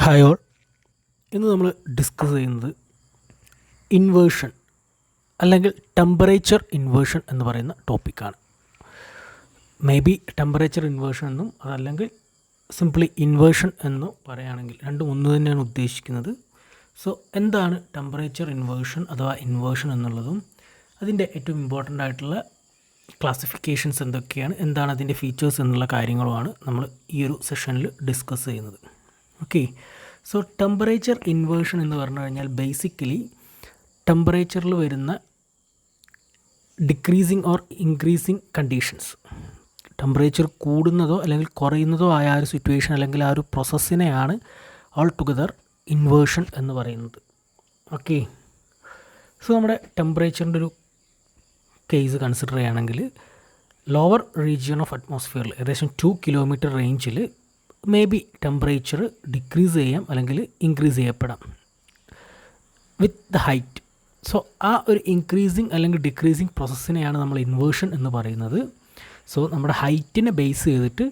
Hi all. ഇന്ന് നമ്മൾ discuss ചെയ്യുന്നത് ഇൻവേർഷൻ അല്ലെങ്കിൽ ടെമ്പറേച്ചർ ഇൻവേർഷൻ എന്ന് പറയുന്ന ടോപ്പിക്കാണ്. മേ ബി ടെമ്പറേച്ചർ ഇൻവേർഷൻ എന്നും അതല്ലെങ്കിൽ സിംപ്ലി ഇൻവേർഷൻ എന്നും പറയുകയാണെങ്കിൽ രണ്ടും ഒന്ന് തന്നെയാണ് ഉദ്ദേശിക്കുന്നത്. സോ എന്താണ് ടെമ്പറേച്ചർ ഇൻവേർഷൻ അഥവാ ഇൻവേർഷൻ എന്നുള്ളതും അതിൻ്റെ ഏറ്റവും ഇമ്പോർട്ടൻ്റ് ആയിട്ടുള്ള ക്ലാസിഫിക്കേഷൻസ് എന്തൊക്കെയാണ്, എന്താണ് അതിൻ്റെ ഫീച്ചേഴ്സ് എന്നുള്ള കാര്യങ്ങളുമാണ് നമ്മൾ ഈ ഒരു സെഷനിൽ ഡിസ്കസ് ചെയ്യുന്നത്. ഓക്കെ, സോ ടെമ്പറേച്ചർ ഇൻവേർഷൻ എന്ന് പറഞ്ഞു കഴിഞ്ഞാൽ ബേസിക്കലി ടെമ്പറേച്ചറിൽ വരുന്ന decreasing or increasing conditions, temperature കൂടുന്നതോ അല്ലെങ്കിൽ കുറയുന്നതോ ആയ ആ ഒരു സിറ്റുവേഷൻ അല്ലെങ്കിൽ ആ ഒരു പ്രോസസ്സിനെയാണ് ഓൾ ടുഗദർ ഇൻവേർഷൻ എന്ന് പറയുന്നത്. ഓക്കെ, സോ നമ്മുടെ ടെമ്പറേച്ചറിൻ്റെ ഒരു കേസ് കൺസിഡർ ചെയ്യുകയാണെങ്കിൽ ലോവർ റീജിയൺ ഓഫ് അറ്റ്മോസ്ഫിയറിൽ ഏകദേശം 2 കിലോമീറ്റർ റേഞ്ചിൽ മേ ബി ടെമ്പറേച്ചർ ഡിക്രീസ് ചെയ്യാം അല്ലെങ്കിൽ ഇൻക്രീസ് ചെയ്യപ്പെടാം വിത്ത് ദ ഹൈറ്റ്. സോ ആ ഒരു ഇൻക്രീസിങ് അല്ലെങ്കിൽ ഡിക്രീസിങ് പ്രോസസ്സിനെയാണ് നമ്മൾ ഇൻവേർഷൻ എന്ന് പറയുന്നത്. സോ നമ്മുടെ ഹൈറ്റിനെ ബേസ് ചെയ്തിട്ട്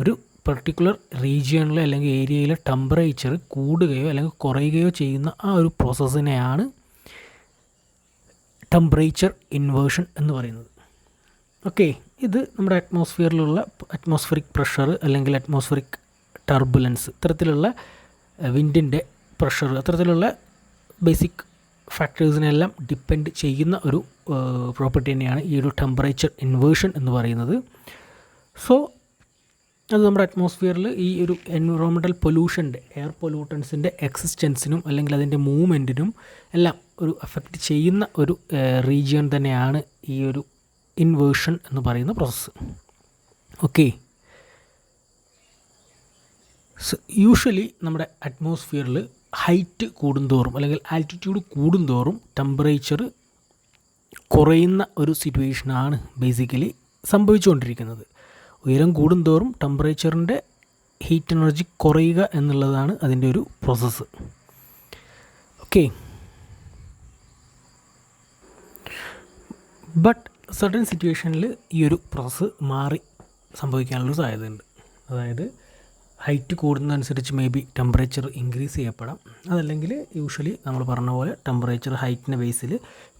ഒരു പെർട്ടിക്കുലർ റീജിയണിലെ അല്ലെങ്കിൽ ഏരിയയിലെ ടെമ്പറേച്ചർ കൂടുകയോ അല്ലെങ്കിൽ കുറയുകയോ ചെയ്യുന്ന ആ ഒരു പ്രോസസ്സിനെയാണ് ടെമ്പറേച്ചർ ഇൻവേർഷൻ എന്ന് പറയുന്നത്. ഓക്കെ, ഇത് നമ്മുടെ അറ്റ്മോസ്ഫിയറിലുള്ള അറ്റ്മോസ്ഫിയറിക് പ്രഷർ അല്ലെങ്കിൽ അറ്റ്മോസ്ഫിയറിക് ടർബുലൻസ്, ഇത്തരത്തിലുള്ള വിൻഡിൻ്റെ പ്രഷർ, അത്തരത്തിലുള്ള ബേസിക് ഫാക്ടേഴ്സിനെല്ലാം ഡിപ്പെൻഡ് ചെയ്യുന്ന ഒരു പ്രോപ്പർട്ടി തന്നെയാണ് ഈ ഒരു ടെമ്പറേച്ചർ ഇൻവേർഷൻ എന്ന് പറയുന്നത്. സോ അത് നമ്മുടെ അറ്റ്മോസ്ഫിയറിൽ ഈ ഒരു എൻവിറോൺമെൻറ്റൽ പൊല്യൂഷൻ്റെ, എയർ പൊല്യൂട്ടൻസിൻ്റെ എക്സിസ്റ്റൻസിനും അല്ലെങ്കിൽ അതിൻ്റെ മൂവ്മെൻറ്റിനും എല്ലാം ഒരു എഫക്റ്റ് ചെയ്യുന്ന ഒരു റീജിയൺ തന്നെയാണ് ഈ ഒരു ഇൻവേർഷൻ എന്ന് പറയുന്ന പ്രോസസ്സ്. ഓക്കെ, യൂഷ്വലി നമ്മുടെ അറ്റ്മോസ്ഫിയറിൽ ഹൈറ്റ് കൂടുന്തോറും അല്ലെങ്കിൽ ആൾട്ടിറ്റ്യൂഡ് കൂടുന്തോറും ടെമ്പറേച്ചർ കുറയുന്ന ഒരു സിറ്റുവേഷനാണ് ബേസിക്കലി സംഭവിച്ചുകൊണ്ടിരിക്കുന്നത്. ഉയരം കൂടുന്തോറും ടെമ്പറേച്ചറിൻ്റെ ഹീറ്റ് എനർജി കുറയുക എന്നുള്ളതാണ് അതിൻ്റെ ഒരു പ്രോസസ്സ്. ഓക്കെ, ബട്ട് സർട്ടൻ സിറ്റുവേഷനിൽ ഈ ഒരു പ്രോസസ്സ് മാറി സംഭവിക്കാനുള്ളൊരു സാധ്യതയുണ്ട്. അതായത് ഹൈറ്റ് കൂടുന്നതനുസരിച്ച് മേ ബി ടെമ്പറേച്ചർ ഇൻക്രീസ് ചെയ്യപ്പെടാം, അതല്ലെങ്കിൽ യൂഷ്വലി നമ്മൾ പറഞ്ഞ പോലെ ടെമ്പറേച്ചർ ഹൈറ്റിൻ്റെ ബേസിൽ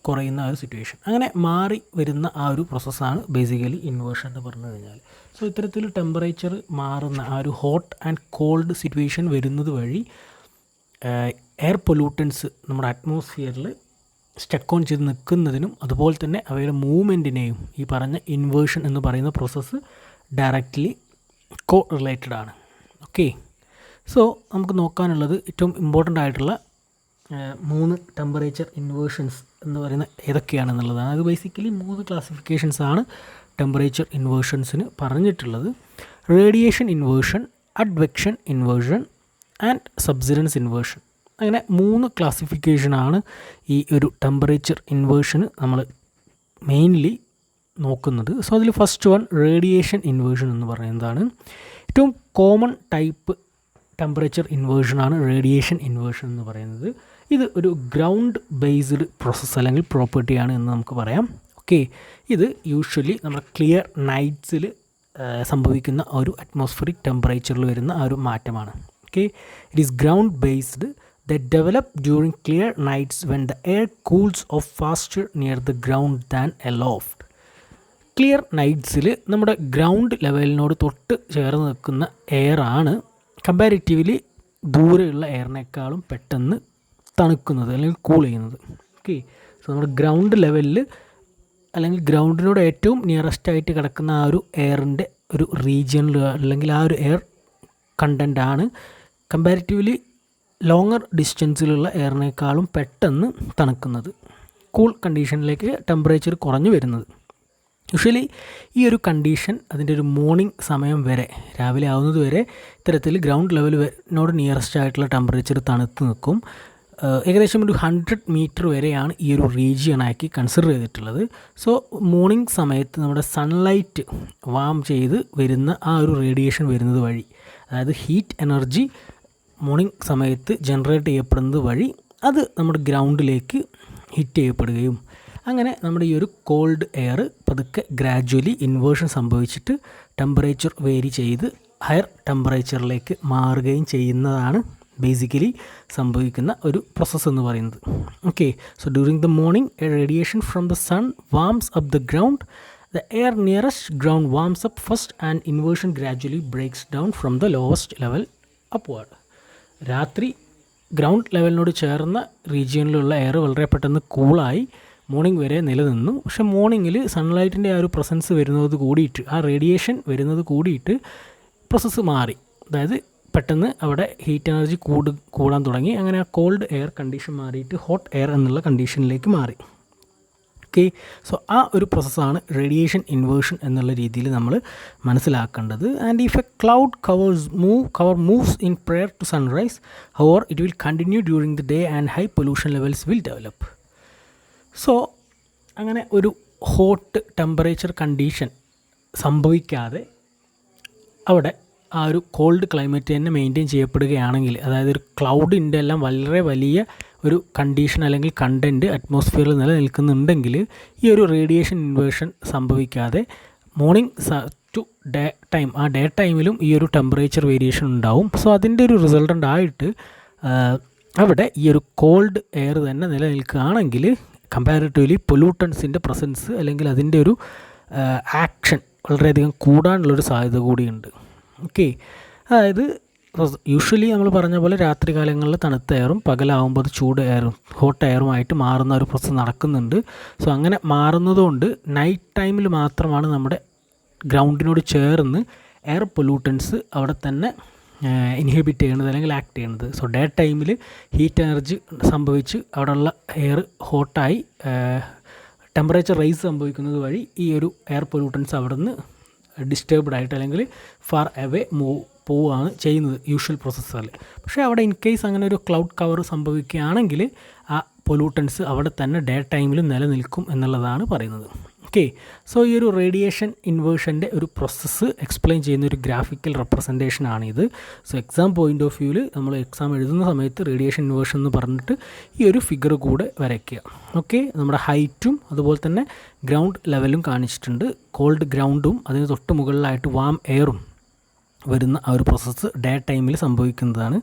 കുറയുന്ന ആ ഒരു സിറ്റുവേഷൻ, അങ്ങനെ മാറി വരുന്ന ആ ഒരു പ്രോസസ്സാണ് ബേസിക്കലി ഇൻവേർഷൻ എന്ന് പറഞ്ഞു കഴിഞ്ഞാൽ. സോ ഇത്തരത്തിൽ ടെമ്പറേച്ചർ മാറുന്ന ആ ഒരു ഹോട്ട് ആൻഡ് കോൾഡ് സിറ്റുവേഷൻ വരുന്നത് വഴി എയർ പൊല്യൂട്ടൻസ് നമ്മുടെ അറ്റ്മോസ്ഫിയറിൽ സ്റ്റക്ക് ഓൺ ചെയ്ത് നിൽക്കുന്നതിനും അതുപോലെ തന്നെ അവയുടെ മൂവ്മെൻറ്റിനെയും ഈ പറഞ്ഞ ഇൻവേർഷൻ എന്ന് പറയുന്ന പ്രോസസ്സ് ഡയറക്റ്റ്ലി കോ റിലേറ്റഡ് ആണ്. ഓക്കെ, സോ നമുക്ക് നോക്കാനുള്ളത് ഏറ്റവും ഇമ്പോർട്ടൻ്റ് ആയിട്ടുള്ള 3 ടെമ്പറേച്ചർ ഇൻവേർഷൻസ് എന്ന് പറയുന്ന ഏതൊക്കെയാണെന്നുള്ളതാണ്. അത് ബേസിക്കലി 3 ക്ലാസിഫിക്കേഷൻസ് ആണ് ടെമ്പറേച്ചർ ഇൻവേർഷൻസിന് പറഞ്ഞിട്ടുള്ളത്. Radiation inversion, advection inversion and subsidence inversion. അങ്ങനെ 3 ക്ലാസിഫിക്കേഷനാണ് ഈ ഒരു ടെമ്പറേച്ചർ ഇൻവേർഷന് നമ്മൾ മെയിൻലി നോക്കുന്നത്. സോ അതിൽ ഫസ്റ്റ് വൺ റേഡിയേഷൻ ഇൻവേർഷൻ എന്ന് പറയുന്നതാണ്. ഏറ്റവും കോമൺ ടൈപ്പ് ടെമ്പറേച്ചർ ഇൻവേർഷനാണ് റേഡിയേഷൻ ഇൻവേർഷൻ എന്ന് പറയുന്നത്. ഇത് ഒരു ഗ്രൗണ്ട് ബേസ്ഡ് പ്രോസസ്സ് അല്ലെങ്കിൽ പ്രോപ്പർട്ടിയാണ് എന്ന് നമുക്ക് പറയാം. ഓക്കെ, ഇത് യൂഷ്വലി നമ്മുടെ ക്ലിയർ നൈറ്റ്സിൽ സംഭവിക്കുന്ന ഒരു അറ്റ്മോസ്ഫിയറിക് ടെമ്പറേച്ചറിൽ വരുന്ന ആ ഒരു മാറ്റമാണ്. Okay, it is ground based that develop during clear nights when the air cools off faster near the ground than aloft. Clear നൈറ്റ്സിൽ നമ്മുടെ ഗ്രൗണ്ട് ലെവലിനോട് തൊട്ട് ചേർന്ന് നിൽക്കുന്ന എയറാണ് കമ്പാരിറ്റീവ്ലി ദൂരെയുള്ള എയറിനേക്കാളും പെട്ടെന്ന് തണുക്കുന്നത് അല്ലെങ്കിൽ കൂൾ ചെയ്യുന്നത്. ഓക്കെ, സോ നമ്മുടെ ഗ്രൗണ്ട് ലെവലിൽ അല്ലെങ്കിൽ ഗ്രൗണ്ടിനോട് ഏറ്റവും നിയറസ്റ്റ് ആയിട്ട് കിടക്കുന്ന ആ ഒരു എയറിൻ്റെ ഒരു റീജിയനിൽ അല്ലെങ്കിൽ ആ ഒരു എയർ കണ്ടൻ്റാണ് കമ്പാരിറ്റീവ്ലി ലോങ്ങർ ഡിസ്റ്റൻസിലുള്ള എയറിനേക്കാളും പെട്ടെന്ന് തണുക്കുന്നത്, കൂൾ കണ്ടീഷനിലേക്ക് ടെമ്പറേച്ചർ കുറഞ്ഞു വരുന്നത്. യൂഷ്വലി ഈ ഒരു കണ്ടീഷൻ അതിൻ്റെ ഒരു മോർണിംഗ് സമയം വരെ, രാവിലെ ആവുന്നത് വരെ ഇത്തരത്തിൽ ഗ്രൗണ്ട് ലെവലിനോട് നിയറസ്റ്റ് ആയിട്ടുള്ള ടെമ്പറേച്ചർ തണുത്ത് നിൽക്കും. ഏകദേശം ഒരു 100 മീറ്റർ വരെയാണ് ഈ ഒരു റീജിയണാക്കി കൺസിഡർ ചെയ്തിട്ടുള്ളത്. സോ മോർണിംഗ് സമയത്ത് നമ്മുടെ സൺലൈറ്റ് വാം ചെയ്ത് വരുന്ന ആ ഒരു റേഡിയേഷൻ വരുന്നത് വഴി, അതായത് ഹീറ്റ് എനർജി മോർണിംഗ് സമയത്ത് ജനറേറ്റ് ചെയ്യപ്പെടുന്നത് വഴി അത് നമ്മുടെ ഗ്രൗണ്ടിലേക്ക് ഹിറ്റ് ചെയ്യപ്പെടുകയും അങ്ങനെ നമ്മുടെ ഈ ഒരു കോൾഡ് എയർ പതുക്കെ ഗ്രാജ്വലി ഇൻവേർഷൻ സംഭവിച്ചിട്ട് ടെമ്പറേച്ചർ വേരി ചെയ്ത് ഹയർ ടെമ്പറേച്ചറിലേക്ക് മാറുകയും ചെയ്യുന്നതാണ് ബേസിക്കലി സംഭവിക്കുന്ന ഒരു പ്രോസസ്സ് എന്ന് പറയുന്നത്. Okay, so during the morning a radiation from the sun warms up the ground. The air nearest ground warms up first and inversion gradually breaks down from the lowest level upward. രാത്രി ground ലെവലിനോട് ചേർന്ന റീജിയനിലുള്ള air വളരെ പെട്ടെന്ന് കൂളായി morning വരെ നിലനിന്നു. പക്ഷേ മോർണിംഗിൽ സൺലൈറ്റിൻ്റെ ആ ഒരു പ്രസൻസ് വരുന്നത് കൂടിയിട്ട്, ആ റേഡിയേഷൻ വരുന്നത് കൂടിയിട്ട് പ്രോസസ്സ് മാറി. അതായത് പെട്ടെന്ന് അവിടെ ഹീറ്റ് എനർജി കൂടാൻ തുടങ്ങി. അങ്ങനെ ആ കോൾഡ് എയർ കണ്ടീഷൻ മാറിയിട്ട് ഹോട്ട് എയർ എന്നുള്ള കണ്ടീഷനിലേക്ക് മാറി. ഓക്കെ, സോ ആ ഒരു പ്രോസസ്സാണ് റേഡിയേഷൻ ഇൻവേർഷൻ എന്നുള്ള രീതിയിൽ നമ്മൾ മനസ്സിലാക്കേണ്ടത്. And if a cloud cover moves in prior to sunrise, however it will continue during the day and high pollution levels will develop. So അങ്ങനെ ഒരു ഹോട്ട് ടെമ്പറേച്ചർ കണ്ടീഷൻ സംഭവിക്കാതെ അവിടെ ആ ഒരു കോൾഡ് ക്ലൈമറ്റ് തന്നെ മെയിൻറ്റെയിൻ ചെയ്യപ്പെടുകയാണെങ്കിൽ, അതായത് ഒരു ക്ലൗഡിൻ്റെ എല്ലാം വളരെ വലിയ ഒരു കണ്ടീഷൻ അല്ലെങ്കിൽ കണ്ടൻറ്റ് അറ്റ്മോസ്ഫിയറിൽ നിലനിൽക്കുന്നുണ്ടെങ്കിൽ ഈ ഒരു റേഡിയേഷൻ ഇൻവേർഷൻ സംഭവിക്കാതെ മോർണിംഗ് ടു ഡേ ടൈം, ആ ഡേ ടൈമിലും ഈ ഒരു ടെമ്പറേച്ചർ വേരിയേഷൻ ഉണ്ടാവും. സോ അതിൻ്റെ ഒരു റിസൾട്ടൻ്റ് ആയിട്ട് അവിടെ ഈ ഒരു കോൾഡ് എയർ തന്നെ നിലനിൽക്കുകയാണെങ്കിൽ കമ്പാരിറ്റീവ്ലി പൊല്യൂട്ടൻസിൻ്റെ പ്രസൻസ് അല്ലെങ്കിൽ അതിൻ്റെ ഒരു ആക്ഷൻ വളരെയധികം കൂടാനുള്ളൊരു സാധ്യത കൂടിയുണ്ട്. ഓക്കെ, അതായത് യൂഷ്വലി നമ്മൾ പറഞ്ഞ പോലെ രാത്രി കാലങ്ങളിൽ തണുത്ത എയറും പകലാവുമ്പോൾ അത് ചൂട് എയറും ഹോട്ട് എയറുമായിട്ട് മാറുന്ന ഒരു പ്രോസസ്സ് നടക്കുന്നുണ്ട്. സോ അങ്ങനെ മാറുന്നതുകൊണ്ട് നൈറ്റ് ടൈമിൽ മാത്രമാണ് നമ്മുടെ ഗ്രൗണ്ടിനോട് ചേർന്ന് എയർ പൊല്യൂട്ടൻസ് അവിടെ തന്നെ ഇൻഹിബിറ്റ് ചെയ്യുന്നത് അല്ലെങ്കിൽ ആക്ട് ചെയ്യുന്നത്. സോ ഡേ ടൈമിൽ ഹീറ്റ് എനർജി സംഭവിച്ച് അവിടെയുള്ള എയർ ഹോട്ടായി ടെമ്പറേച്ചർ റൈസ് സംഭവിക്കുന്നത് വഴി ഈ ഒരു എയർ പൊല്യൂട്ടൻസ് അവിടെ നിന്ന് ഡിസ്റ്റർബ്ഡ് ആയിട്ട് അല്ലെങ്കിൽ ഫാർ അവേ പോവുകയാണ് ചെയ്യുന്നത് യൂഷ്വൽ പ്രോസസ്സറിൽ. പക്ഷേ അവിടെ ഇൻ കേസ് അങ്ങനെ ഒരു ക്ലൗഡ് കവർ സംഭവിക്കുകയാണെങ്കിൽ ആ പൊല്യൂട്ടൻസ് അവിടെ തന്നെ ഡേ ടൈമിൽ നിലനിൽക്കും എന്നുള്ളതാണ് പറയുന്നത്. ഓക്കെ, സോ ഈ ഒരു റേഡിയേഷൻ ഇൻവേർഷൻ്റെ ഒരു പ്രോസസ്സ് എക്സ്പ്ലെയിൻ ചെയ്യുന്ന ഒരു ഗ്രാഫിക്കൽ റെപ്രസെൻറ്റേഷനാണിത്. സോ എക്സാം പോയിൻ്റ് ഓഫ് വ്യൂവിൽ നമ്മൾ എക്സാം എഴുതുന്ന സമയത്ത് റേഡിയേഷൻ ഇൻവേർഷൻ എന്ന് പറഞ്ഞിട്ട് ഈ ഒരു ഫിഗർ കൂടെ വരയ്ക്കുക. ഓക്കെ, നമ്മുടെ ഹൈറ്റും അതുപോലെ തന്നെ ഗ്രൗണ്ട് ലെവലും കാണിച്ചിട്ടുണ്ട്. കോൾഡ് ഗ്രൗണ്ടും അതിന് തൊട്ട് മുകളിലായിട്ട് വാം എയറും വരുന്ന ആ ഒരു പ്രോസസ്സ് ഡേ ടൈമിൽ സംഭവിക്കുന്നതാണ്.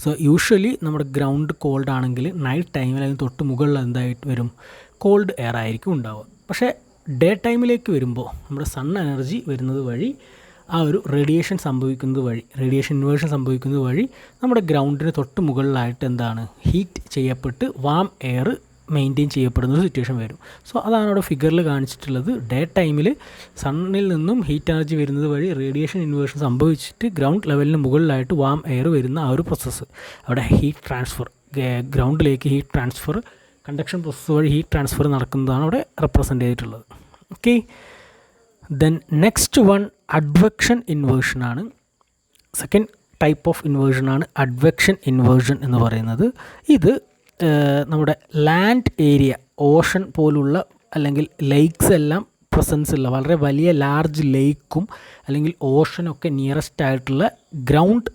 സോ യൂഷ്വലി നമ്മുടെ ഗ്രൗണ്ട് കോൾഡ് ആണെങ്കിൽ നൈറ്റ് ടൈമിൽ അതിന് തൊട്ട് മുകളിൽ എന്തായിട്ട് വരും, കോൾഡ് എയർ ആയിരിക്കും ഉണ്ടാവുക. പക്ഷേ ഡേ ടൈമിലേക്ക് വരുമ്പോൾ നമ്മുടെ സൺ എനർജി വരുന്നത് വഴി ആ ഒരു റേഡിയേഷൻ ഇൻവേർഷൻ സംഭവിക്കുന്നത് വഴി നമ്മുടെ ഗ്രൗണ്ടിന് തൊട്ട് മുകളിലായിട്ട് എന്താണ് ഹീറ്റ് ചെയ്യപ്പെട്ട് വാം എയർ മെയിൻറ്റെയിൻ ചെയ്യപ്പെടുന്ന ഒരു സിറ്റുവേഷൻ വരും. സോ അതാണ് അവിടെ ഫിഗറിൽ കാണിച്ചിട്ടുള്ളത്. ഡേ ടൈമിൽ സണ്ണിൽ നിന്നും ഹീറ്റ് എനർജി വരുന്നത് വഴി റേഡിയേഷൻ ഇൻവേർഷൻ സംഭവിച്ചിട്ട് ഗ്രൗണ്ട് ലെവലിന് മുകളിലായിട്ട് വാം എയർ വരുന്ന ആ ഒരു പ്രോസസ്സ്, അവിടെ ഹീറ്റ് ട്രാൻസ്ഫർ, ഗ്രൗണ്ടിലേക്ക് ഹീറ്റ് ട്രാൻസ്ഫർ, കണ്ടക്ഷൻ പ്രോസസ്സ് വഴി ഹീറ്റ് ട്രാൻസ്ഫർ നടക്കുന്നതാണ് അവിടെ റെപ്രസെൻ്റ് ചെയ്തിട്ടുള്ളത്. Okay, then next one advection ഇൻവേർഷനാണ്. സെക്കൻഡ് ടൈപ്പ് ഓഫ് ഇൻവേർഷനാണ് അഡ്വെക്ഷൻ ഇൻവേർഷൻ എന്ന് പറയുന്നത്. ഇത് നമ്മുടെ ലാൻഡ് ഏരിയ, ഓഷൻ പോലുള്ള അല്ലെങ്കിൽ ലേക്സ് എല്ലാം പ്രസൻസ് ഉള്ള വളരെ വലിയ ലാർജ് ലേക്കും അല്ലെങ്കിൽ ഓഷനൊക്കെ നിയറസ്റ്റ് ആയിട്ടുള്ള ഗ്രൗണ്ട്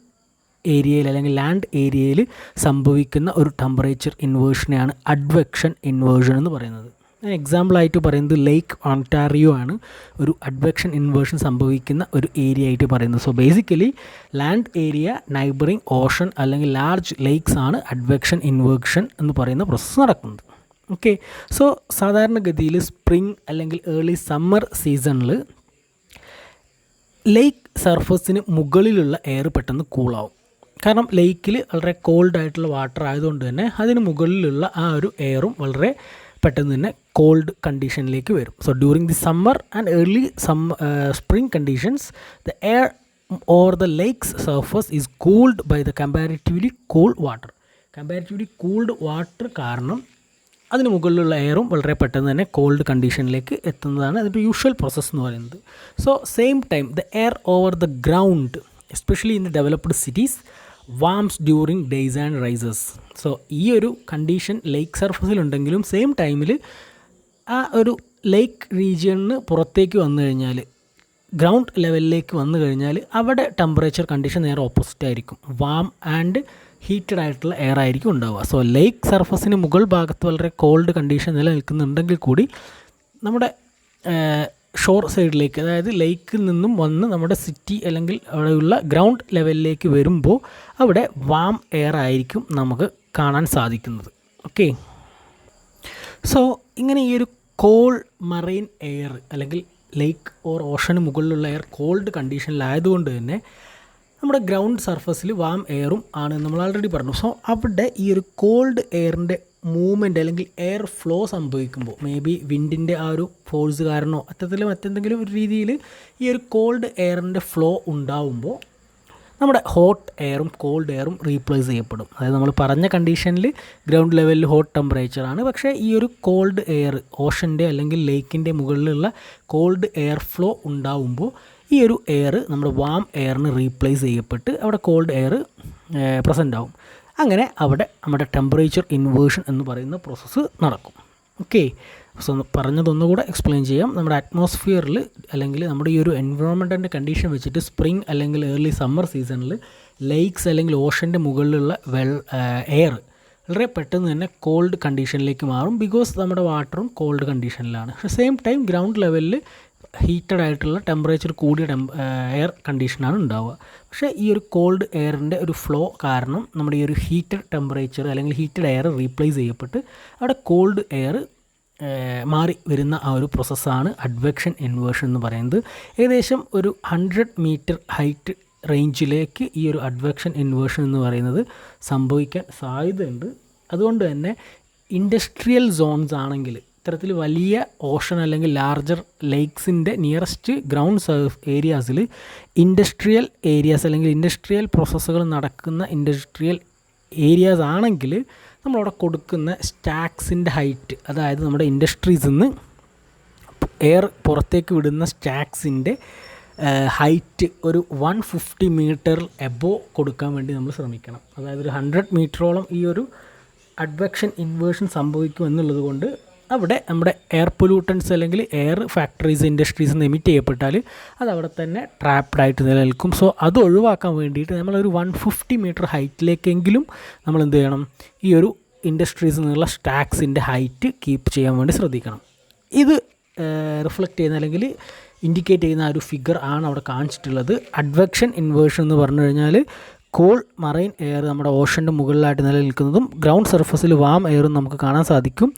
ഏരിയയിൽ അല്ലെങ്കിൽ ലാൻഡ് ഏരിയയിൽ സംഭവിക്കുന്ന ഒരു ടെമ്പറേച്ചർ ഇൻവേർഷനെയാണ് അഡ്വെക്ഷൻ ഇൻവേർഷൻ എന്ന് പറയുന്നത്. എക്സാമ്പിളായിട്ട് പറയുന്നത് ലേക്ക് ഓൺടാറിയോ ആണ് ഒരു അഡ്വെക്ഷൻ ഇൻവേർഷൻ സംഭവിക്കുന്ന ഒരു ഏരിയ ആയിട്ട് പറയുന്നത്. So basically land area neighbouring Ocean അല്ലെങ്കിൽ ലാർജ് ലേക്സ് ആണ് അഡ്വെക്ഷൻ ഇൻവേർഷൻ എന്ന് പറയുന്ന പ്രോസസ്സ് നടക്കുന്നത്. ഓക്കെ, സോ സാധാരണഗതിയിൽ സ്പ്രിംഗ് അല്ലെങ്കിൽ ഏർലി സമ്മർ സീസണിൽ ലേക്ക് സർഫസിന് മുകളിലുള്ള എയർ പെട്ടെന്ന് കൂളാവും. കാരണം ലേക്കിൽ വളരെ കോൾഡ് ആയിട്ടുള്ള വാട്ടർ ആയതുകൊണ്ട് തന്നെ അതിന് മുകളിലുള്ള ആ ഒരു എയറും വളരെ പെട്ടെന്ന് തന്നെ കോൾഡ് കണ്ടീഷനിലേക്ക് വരും. So during the summer and early spring conditions the air or the lakes surface is cooled by the comparatively cool water. Comparatively cooled water കാരണം അതിന് മുകളിലുള്ള എയറും വളരെ പെട്ടെന്ന് തന്നെ കോൾഡ് കണ്ടീഷനിലേക്ക് എത്തുന്നതാണ് അതിൻ്റെ യൂഷ്വൽ പ്രോസസ്സ് എന്ന് പറയുന്നത്. So same time the air over the ground especially in the developed cities worms during days and rises. So ഈ ഒരു കണ്ടീഷൻ ലേക്ക് സർഫസിലുണ്ടെങ്കിലും സെയിം ടൈമിൽ ആ ഒരു ലേക്ക് റീജിയണിന് പുറത്തേക്ക് വന്നു കഴിഞ്ഞാൽ ഗ്രൗണ്ട് ലെവലിലേക്ക് വന്നു കഴിഞ്ഞാൽ അവിടെ ടെമ്പറേച്ചർ കണ്ടീഷൻ നേരെ ഓപ്പോസിറ്റ് ആയിരിക്കും. വാം ആൻഡ് ഹീറ്റഡ് ആയിട്ടുള്ള എയർ ആയിരിക്കും ഉണ്ടാവുക. സോ ലേക്ക് സർഫസിന് മുകൾ ഭാഗത്ത് വളരെ കോൾഡ് കണ്ടീഷൻ നിലനിൽക്കുന്നുണ്ടെങ്കിൽ കൂടി നമ്മുടെ ഷോർ സൈഡിലേക്ക്, അതായത് ലേക്കിൽ നിന്നും വന്ന് നമ്മുടെ സിറ്റി അല്ലെങ്കിൽ അവിടെയുള്ള ഗ്രൗണ്ട് ലെവലിലേക്ക് വരുമ്പോൾ അവിടെ വാം എയർ ആയിരിക്കും നമുക്ക് കാണാൻ സാധിക്കുന്നത്. ഓക്കെ, സോ ഇങ്ങനെ ഈ ഒരു കോൾഡ് മറൈൻ എയർ അല്ലെങ്കിൽ ലേക്ക് ഓർ ഓഷന് മുകളിലുള്ള എയർ കോൾഡ് കണ്ടീഷനിലായതുകൊണ്ട് തന്നെ നമ്മുടെ ഗ്രൗണ്ട് സർഫസിൽ വാം എയറും ആണ് നമ്മൾ ആൾറെഡി പറഞ്ഞു. സോ അവിടെ ഈ ഒരു കോൾഡ് എയറിൻ്റെ മൂവ്മെൻറ്റ് അല്ലെങ്കിൽ എയർ ഫ്ലോ സംഭവിക്കുമ്പോൾ മേ ബി വിൻഡിൻ്റെ ആ ഒരു ഫോഴ്സ് കാരണമോ അത്തരത്തിൽ മറ്റെന്തെങ്കിലും ഒരു രീതിയിൽ ഈ ഒരു കോൾഡ് എയറിൻ്റെ ഫ്ലോ ഉണ്ടാവുമ്പോൾ നമ്മുടെ ഹോട്ട് എയറും കോൾഡ് എയറും റീപ്ലേസ് ചെയ്യപ്പെടും. അതായത് നമ്മൾ പറഞ്ഞ കണ്ടീഷനിൽ ഗ്രൗണ്ട് ലെവലിൽ ഹോട്ട് ടെമ്പറേച്ചറാണ്, പക്ഷേ ഈ ഒരു കോൾഡ് എയർ ഓഷൻ്റെ അല്ലെങ്കിൽ ലേക്കിൻ്റെ മുകളിലുള്ള കോൾഡ് എയർ ഫ്ലോ ഉണ്ടാവുമ്പോൾ ഈ ഒരു എയർ നമ്മുടെ വാം എയറിന് റീപ്ലേസ് ചെയ്യപ്പെട്ട് അവിടെ കോൾഡ് എയർ പ്രസൻ്റ് ആവും. അങ്ങനെ അവിടെ നമ്മുടെ ടെമ്പറേച്ചർ ഇൻവേർഷൻ എന്ന് പറയുന്ന പ്രോസസ്സ് നടക്കും. ഓക്കെ, സോ പറഞ്ഞതൊന്നുകൂടെ എക്സ്പ്ലെയിൻ ചെയ്യാം. നമ്മുടെ അറ്റ്മോസ്ഫിയറിൽ അല്ലെങ്കിൽ നമ്മുടെ ഈ ഒരു എൻവയോൺമെൻറ്റിൻ്റെ കണ്ടീഷൻ വെച്ചിട്ട് സ്പ്രിംഗ് അല്ലെങ്കിൽ ഏർലി സമ്മർ സീസണിൽ ലേക്സ് അല്ലെങ്കിൽ ഓഷൻ്റെ മുകളിലുള്ള എയർ വളരെ പെട്ടെന്ന് തന്നെ കോൾഡ് കണ്ടീഷനിലേക്ക് മാറും, ബിക്കോസ് നമ്മുടെ വാട്ടറും കോൾഡ് കണ്ടീഷനിലാണ്. പക്ഷേ സെയിം ടൈം ഗ്രൗണ്ട് ലെവലിൽ ഹീറ്റഡ് ആയിട്ടുള്ള ടെമ്പറേച്ചർ കൂടിയ എയർ കണ്ടീഷനാണ് ഉണ്ടാവുക. പക്ഷേ ഈ ഒരു കോൾഡ് എയറിൻ്റെ ഒരു ഫ്ലോ കാരണം നമ്മുടെ ഈ ഒരു ഹീറ്റഡ് ടെമ്പറേച്ചർ അല്ലെങ്കിൽ ഹീറ്റഡ് എയർ റീപ്ലേസ് ചെയ്യപ്പെട്ട് അവിടെ കോൾഡ് എയർ മാറി വരുന്ന ആ ഒരു പ്രോസസ്സാണ് അഡ്വെക്ഷൻ ഇൻവേർഷൻ എന്ന് പറയുന്നത്. ഏകദേശം ഒരു 100 മീറ്റർ ഹൈറ്റ് റേഞ്ചിലേക്ക് ഈ ഒരു അഡ്വെക്ഷൻ ഇൻവേർഷൻ എന്ന് പറയുന്നത് സംഭവിക്കാൻ സാധ്യതയുണ്ട്. അതുകൊണ്ട് തന്നെ ഇൻഡസ്ട്രിയൽ സോൺസ് ആണെങ്കിൽ ഇത്തരത്തിൽ വലിയ ഓഷൻ അല്ലെങ്കിൽ ലാർജർ ലേക്സിൻ്റെ നിയറസ്റ്റ് ഗ്രൗണ്ട് ഏരിയാസിൽ ഇൻഡസ്ട്രിയൽ ഏരിയാസ് അല്ലെങ്കിൽ ഇൻഡസ്ട്രിയൽ പ്രോസസ്സുകൾ നടക്കുന്ന ഇൻഡസ്ട്രിയൽ ഏരിയാസ് ആണെങ്കിൽ നമ്മളവിടെ കൊടുക്കുന്ന സ്റ്റാക്സിൻ്റെ ഹൈറ്റ്, അതായത് നമ്മുടെ ഇൻഡസ്ട്രീസിൽ നിന്ന് എയർ പുറത്തേക്ക് വിടുന്ന സ്റ്റാക്സിൻ്റെ ഹൈറ്റ് ഒരു 150 മീറ്റർ എബോ കൊടുക്കാൻ വേണ്ടി നമ്മൾ ശ്രമിക്കണം. അതായത് ഒരു 100 മീറ്ററോളം ഈ ഒരു അഡ്വെക്ഷൻ ഇൻവേർഷൻ സംഭവിക്കും എന്നുള്ളത് കൊണ്ട് അവിടെ നമ്മുടെ എയർ പൊല്യൂട്ടൻസ് അല്ലെങ്കിൽ എയർ ഫാക്ടറീസ് ഇൻഡസ്ട്രീസ് നിന്ന് എമിറ്റ് ചെയ്യപ്പെട്ടാൽ അത് അവിടെ തന്നെ ട്രാപ്ഡായിട്ട് നിലനിൽക്കും. സോ അത് ഒഴിവാക്കാൻ വേണ്ടിയിട്ട് നമ്മളൊരു 150 മീറ്റർ ഹൈറ്റിലേക്കെങ്കിലും നമ്മൾ എന്ത് ചെയ്യണം, ഈ ഒരു ഇൻഡസ്ട്രീസിൽ നിന്നുള്ള സ്റ്റാക്സിൻ്റെ ഹൈറ്റ് കീപ്പ് ചെയ്യാൻ വേണ്ടി ശ്രദ്ധിക്കണം. ഇത് റിഫ്ലക്റ്റ് ചെയ്യുന്ന അല്ലെങ്കിൽ ഇൻഡിക്കേറ്റ് ചെയ്യുന്ന ആ ഒരു ഫിഗർ ആണ് അവിടെ കാണിച്ചിട്ടുള്ളത്. അഡ്വെക്ഷൻ ഇൻവേർഷൻ എന്ന് പറഞ്ഞു കഴിഞ്ഞാൽ കോൾ മറൈൻ എയർ നമ്മുടെ ഓഷൻ്റെ മുകളിലായിട്ട് നിലനിൽക്കുന്നതും ഗ്രൗണ്ട് സർഫസിൽ വാം എയറും നമുക്ക് കാണാൻ സാധിക്കും.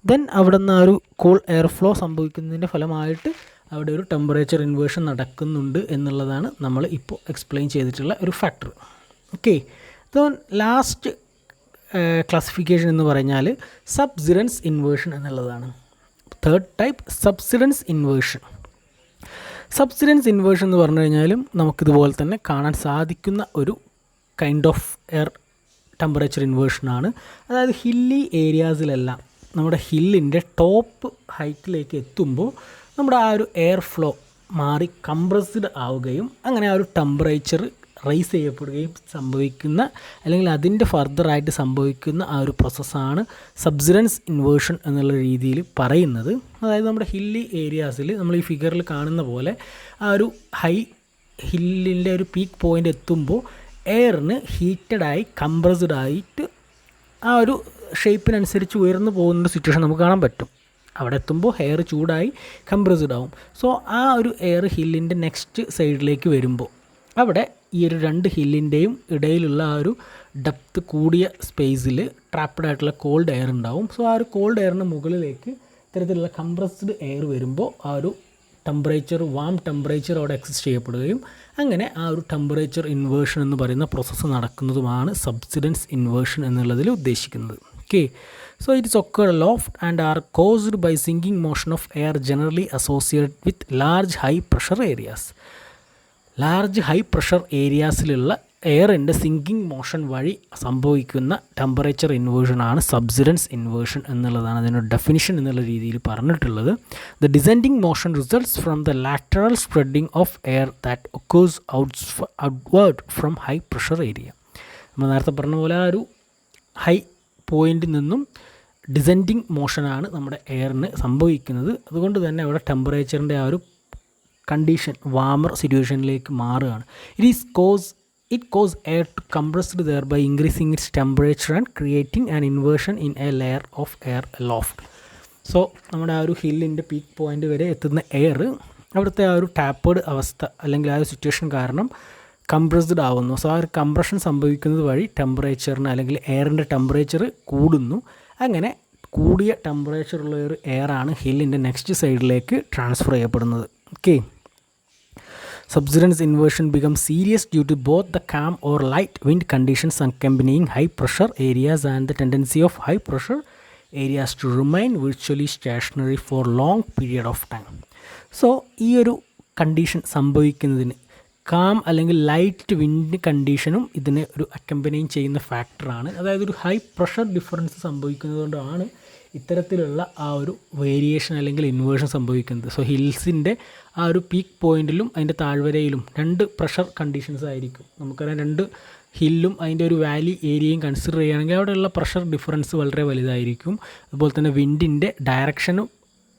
ദെൻ അവിടെ നിന്ന് ആ ഒരു കോൾ എയർ ഫ്ലോ സംഭവിക്കുന്നതിൻ്റെ ഫലമായിട്ട് അവിടെ ഒരു ടെമ്പറേച്ചർ ഇൻവേർഷൻ നടക്കുന്നുണ്ട് എന്നുള്ളതാണ് നമ്മൾ ഇപ്പോൾ എക്സ്പ്ലെയിൻ ചെയ്തിട്ടുള്ള ഒരു factor. Okay, then last classification എന്ന് പറഞ്ഞാൽ സബ്സിഡൻസ് ഇൻവേർഷൻ എന്നുള്ളതാണ്. Third type subsidence inversion. Subsidence inversion എന്ന് പറഞ്ഞു കഴിഞ്ഞാലും നമുക്കിതുപോലെ തന്നെ കാണാൻ സാധിക്കുന്ന ഒരു കൈൻഡ് ഓഫ് എയർ ടെമ്പറേച്ചർ ഇൻവേർഷനാണ്. അതായത് ഹില്ലി ഏരിയാസിലെല്ലാം നമ്മുടെ ഹില്ലിൻ്റെ ടോപ്പ് ഹൈറ്റിലേക്ക് എത്തുമ്പോൾ നമ്മുടെ ആ ഒരു എയർ ഫ്ലോ മാറി കംപ്രസ്ഡ് ആവുകയും അങ്ങനെ ആ ഒരു ടെമ്പറേച്ചർ റൈസ് ചെയ്യപ്പെടുകയും സംഭവിക്കുന്ന അല്ലെങ്കിൽ അതിൻ്റെ ഫർദറായിട്ട് സംഭവിക്കുന്ന ആ ഒരു പ്രോസസ്സാണ് സബ്സിഡൻസ് ഇൻവേർഷൻ എന്നുള്ള രീതിയിൽ പറയുന്നത്. അതായത് നമ്മുടെ ഹില്ലി ഏരിയാസിൽ നമ്മൾ ഈ ഫിഗറിൽ കാണുന്ന പോലെ ആ ഒരു ഹൈ ഹില്ലിൻ്റെ ഒരു പീക്ക് പോയിൻ്റ് എത്തുമ്പോൾ എയറിന് ഹീറ്റഡായി കംപ്രസ്ഡ് ആയിട്ട് ആ ഒരു ഷേപ്പിനനുസരിച്ച് ഉയർന്നു പോകുന്ന സിറ്റുവേഷൻ നമുക്ക് കാണാൻ പറ്റും. അവിടെ എത്തുമ്പോൾ എയർ ചൂടായി കംപ്രസ്ഡ് ആവും. സോ ആ ഒരു എയർ ഹില്ലിൻ്റെ നെക്സ്റ്റ് സൈഡിലേക്ക് വരുമ്പോൾ അവിടെ ഈ ഒരു രണ്ട് ഹില്ലിൻ്റെയും ഇടയിലുള്ള ആ ഒരു ഡെപ്ത് കൂടിയ സ്പേസിൽ ട്രാപ്ഡ് ആയിട്ടുള്ള കോൾഡ് എയർ ഉണ്ടാവും. സോ ആ ഒരു കോൾഡ് എയറിന് മുകളിലേക്ക് ഇത്തരത്തിലുള്ള കംപ്രസ്ഡ് എയർ വരുമ്പോൾ ആ ഒരു ടെമ്പറേച്ചർ വാം ടെമ്പറേച്ചർ അവിടെ എക്സിസ്റ്റ് ചെയ്യപ്പെടുകയും അങ്ങനെ ആ ഒരു ടെമ്പറേച്ചർ ഇൻവേർഷൻ എന്ന് പറയുന്ന പ്രോസസ്സ് നടക്കുന്നതുമാണ് സബ്സിഡൻസ് ഇൻവേർഷൻ എന്നുള്ളതിൽ ഉദ്ദേശിക്കുന്നത്. Okay, so it's occur loft and are caused by sinking motion of air generally associated with large high pressure areas. Large high pressure ഏരിയാസിലുള്ള എയറിൻ്റെ സിങ്കിങ് മോഷൻ വഴി സംഭവിക്കുന്ന ടെമ്പറേച്ചർ ഇൻവേർഷനാണ് സബ്സിഡൻസ് ഇൻവേർഷൻ എന്നുള്ളതാണ് അതിനൊരു definition എന്നുള്ള രീതിയിൽ പറഞ്ഞിട്ടുള്ളത്. The descending motion results from the lateral spreading of air that occurs outward from high pressure area. നമ്മൾ നേരത്തെ പറഞ്ഞ പോലെ ആ ഒരു ഹൈ പോയിൻറ്റിൽ നിന്നും ഡിസെൻഡിങ് മോഷനാണ് നമ്മുടെ എയറിന് സംഭവിക്കുന്നത്. അതുകൊണ്ട് തന്നെ അവിടെ ടെമ്പറേച്ചറിൻ്റെ ആ ഒരു കണ്ടീഷൻ വാമർ സിറ്റുവേഷനിലേക്ക് മാറുകയാണ്. It causes air to compressed thereby increasing its temperature and creating an inversion in a layer of air aloft. So നമ്മുടെ ആ ഒരു ഹില്ലിൻ്റെ പീക്ക് പോയിൻ്റ് വരെ എത്തുന്ന എയർ അവിടുത്തെ ആ ഒരു ടാപ്പേഡ് അവസ്ഥ അല്ലെങ്കിൽ ആ ഒരു സിറ്റുവേഷൻ കാരണം കംപ്രസ്ഡ് ആവുന്നു. സോ ആ ഒരു കംപ്രഷൻ സംഭവിക്കുന്നത് വഴി ടെമ്പറേച്ചറിന് അല്ലെങ്കിൽ എയറിൻ്റെ ടെമ്പറേച്ചർ കൂടുന്നു. അങ്ങനെ കൂടിയ ടെമ്പറേച്ചറുള്ള ഒരു എയറാണ് ഹില്ലിൻ്റെ നെക്സ്റ്റ് സൈഡിലേക്ക് ട്രാൻസ്ഫർ ചെയ്യപ്പെടുന്നത്. Okay, subsidence inversion becomes serious due to both the calm or light wind conditions accompanying high pressure areas and the tendency of high pressure areas to remain virtually stationary for long period of time. So ഈ ഒരു condition സംഭവിക്കുന്നതിന് calm അല്ലെങ്കിൽ light wind കണ്ടീഷനും ഇതിന് ഒരു അക്കമ്പനിയും ചെയ്യുന്ന ഫാക്ടറാണ്. അതായത് ഒരു high pressure difference സംഭവിക്കുന്നത് കൊണ്ടാണ് ഇത്തരത്തിലുള്ള ആ ഒരു വേരിയേഷൻ അല്ലെങ്കിൽ ഇൻവേർഷൻ സംഭവിക്കുന്നത്. സോ ഹിൽസിൻ്റെ ആ ഒരു പീക്ക് പോയിൻറ്റിലും അതിൻ്റെ താഴ്വരയിലും 2 പ്രഷർ കണ്ടീഷൻസ് ആയിരിക്കും. നമുക്കറിയാം 2 ഹില്ലും അതിൻ്റെ ഒരു വാലി ഏരിയയും കൺസിഡർ ചെയ്യുകയാണെങ്കിൽ അവിടെയുള്ള പ്രഷർ ഡിഫറൻസ് വളരെ വലുതായിരിക്കും. അതുപോലെ തന്നെ വിൻഡിൻ്റെ ഡയറക്ഷനും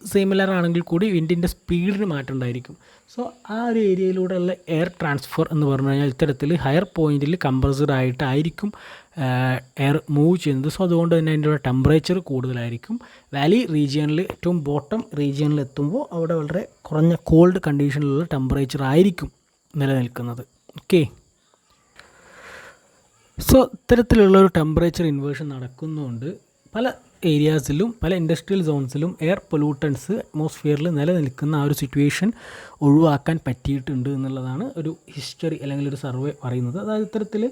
സിമിലർ ആണെങ്കിൽ കൂടി വിൻഡിൻ്റെ സ്പീഡിന് മാറ്റം ഉണ്ടായിരിക്കും. സോ ആ ഒരു ഏരിയയിലൂടെയുള്ള എയർ ട്രാൻസ്ഫർ എന്ന് പറഞ്ഞു കഴിഞ്ഞാൽ ഇത്തരത്തിൽ ഹയർ പോയിൻറ്റിൽ കംപ്രസ്ഡ് ആയിട്ടായിരിക്കും എയർ മൂവ് ചെയ്യുന്നത്. സോ അതുകൊണ്ട് തന്നെ അതിൻ്റെ ടെമ്പറേച്ചർ കൂടുതലായിരിക്കും. വാലി റീജിയനിൽ ഏറ്റവും ബോട്ടം റീജിയനിൽ എത്തുമ്പോൾ അവിടെ വളരെ കുറഞ്ഞ കോൾഡ് കണ്ടീഷനിലുള്ള ടെമ്പറേച്ചർ ആയിരിക്കും നിലനിൽക്കുന്നത്. ഓക്കെ, സോ ഇത്തരത്തിലുള്ളൊരു ടെമ്പറേച്ചർ ഇൻവേർഷൻ നടക്കുന്നതുകൊണ്ട് പല ഏരിയാസിലും പല ഇൻഡസ്ട്രിയൽ സോൺസിലും എയർ പൊല്യൂട്ടൻസ് അറ്റ്മോസ്ഫിയറിൽ നിലനിൽക്കുന്ന ആ ഒരു സിറ്റുവേഷൻ ഒഴിവാക്കാൻ പറ്റിയിട്ടുണ്ട് എന്നുള്ളതാണ് ഒരു ഹിസ്റ്ററി അല്ലെങ്കിൽ ഒരു സർവേ പറയുന്നത്. അതായത് ഇത്തരത്തിൽ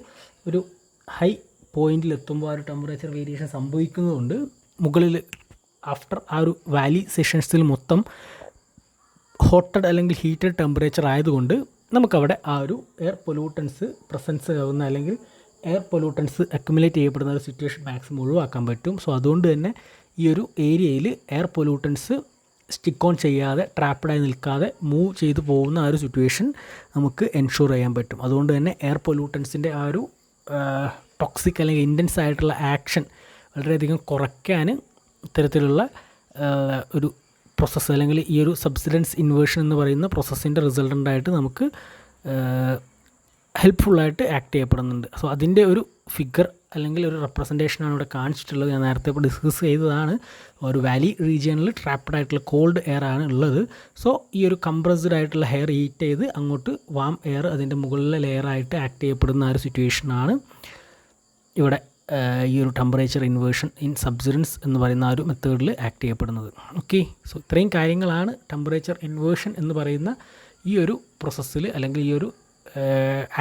ഒരു ഹൈ പോയിൻറ്റിലെത്തുമ്പോൾ ആ ഒരു ടെമ്പറേച്ചർ വേരിയേഷൻ സംഭവിക്കുന്നതുകൊണ്ട് മുകളിൽ ആഫ്റ്റർ ആ ഒരു വാലി സെഷൻസിൽ മൊത്തം ഹോട്ടഡ് അല്ലെങ്കിൽ ഹീറ്റഡ് ടെമ്പറേച്ചർ ആയതുകൊണ്ട് നമുക്കവിടെ ആ ഒരു എയർ പൊല്യൂട്ടൻസ് പ്രസൻസ് ആവുന്ന അല്ലെങ്കിൽ എയർ പൊല്യൂട്ടൻസ് അക്യുമുലേറ്റ് ചെയ്യപ്പെടുന്ന ഒരു സിറ്റുവേഷൻ മാക്സിമം ഒഴിവാക്കാൻ പറ്റും. സോ അതുകൊണ്ട് തന്നെ ഈ ഒരു ഏരിയയിൽ എയർ പൊല്യൂട്ടൻസ് സ്റ്റിക്ക് ഓൺ ചെയ്യാതെ ട്രാപ്പഡായി നിൽക്കാതെ മൂവ് ചെയ്തു പോകുന്ന ആ ഒരു സിറ്റുവേഷൻ നമുക്ക് എൻഷുർ ചെയ്യാൻ പറ്റും. അതുകൊണ്ട് തന്നെ എയർ പൊല്യൂട്ടൻസിൻ്റെ ആ ഒരു ടോക്സിക് അല്ലെങ്കിൽ ഇൻറ്റൻസ് ആയിട്ടുള്ള ആക്ഷൻ വളരെയധികം കുറയ്ക്കാൻ ഇത്തരത്തിലുള്ള ഒരു പ്രോസസ്സ് അല്ലെങ്കിൽ ഈ ഒരു സബ്സിഡൻസ് ഇൻവേർഷൻ എന്ന് പറയുന്ന പ്രോസസ്സിൻ്റെ റിസൾട്ടൻ്റായിട്ട് നമുക്ക് ഹെൽപ്ഫുള്ളായിട്ട് ആക്ട് ചെയ്യപ്പെടുന്നുണ്ട്. സോ അതിൻ്റെ ഒരു ഫിഗർ അല്ലെങ്കിൽ ഒരു റെപ്രസെൻറ്റേഷനാണ് ഇവിടെ കാണിച്ചിട്ടുള്ളത്. ഞാൻ നേരത്തെ ഇപ്പോൾ ഡിസ്കസ് ചെയ്തതാണ്. ഒരു വാലി റീജിയനിൽ ട്രാപ്ഡ് ആയിട്ടുള്ള കോൾഡ് എയർ ആണ് ഉള്ളത്. സോ ഈ ഒരു കംപ്രസ്ഡ് ആയിട്ടുള്ള എയർ ഹീറ്റ് ചെയ്ത് അങ്ങോട്ട് വാം എയർ അതിൻ്റെ മുകളിലെ ലെയറായിട്ട് ആക്ട് ചെയ്യപ്പെടുന്ന ആ ഒരു സിറ്റുവേഷനാണ് ഇവിടെ ഈ ഒരു ടെമ്പറേച്ചർ ഇൻവേർഷൻ ഇൻ സബ്സിഡൻസ് എന്ന് പറയുന്ന ആ ഒരു മെത്തേഡിൽ ആക്ട് ചെയ്യപ്പെടുന്നത്. ഓക്കെ, സോ ഇത്രയും കാര്യങ്ങളാണ് ടെമ്പറേച്ചർ ഇൻവേർഷൻ എന്ന് പറയുന്ന ഈ ഒരു പ്രോസസ്സിൽ അല്ലെങ്കിൽ ഈ ഒരു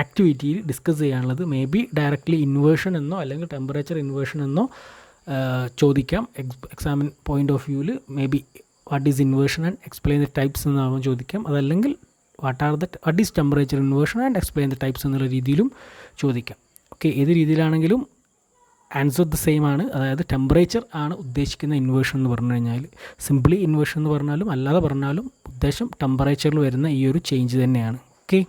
ആക്ടിവിറ്റിയിൽ ഡിസ്കസ് ചെയ്യാനുള്ളത്. മേ ബി ഡയറക്റ്റ്ലി ഇൻവേർഷൻ എന്നോ അല്ലെങ്കിൽ ടെമ്പറേച്ചർ ഇൻവേർഷൻ എന്നോ ചോദിക്കാം. എക്സാമിൻ പോയിൻ്റ് ഓഫ് വ്യൂവിൽ may be what is inversion and explain the types എന്നാവും ചോദിക്കാം. അതല്ലെങ്കിൽ what is temperature inversion and explain the types എന്നുള്ള രീതിയിലും ചോദിക്കാം. ഓക്കെ, ഏത് രീതിയിലാണെങ്കിലും ആൻസർ ദ സെയിം ആണ്. അതായത് ടെമ്പറേച്ചർ ആണ് ഉദ്ദേശിക്കുന്ന ഇൻവേർഷൻ എന്ന് പറഞ്ഞു കഴിഞ്ഞാൽ. സിംപ്ലി ഇൻവേർഷൻ എന്ന് പറഞ്ഞാലും അല്ലാതെ പറഞ്ഞാലും ഉദ്ദേശം ടെമ്പറേച്ചറിൽ വരുന്ന ഈ ഒരു ചേഞ്ച് തന്നെയാണ്. ഓക്കെ.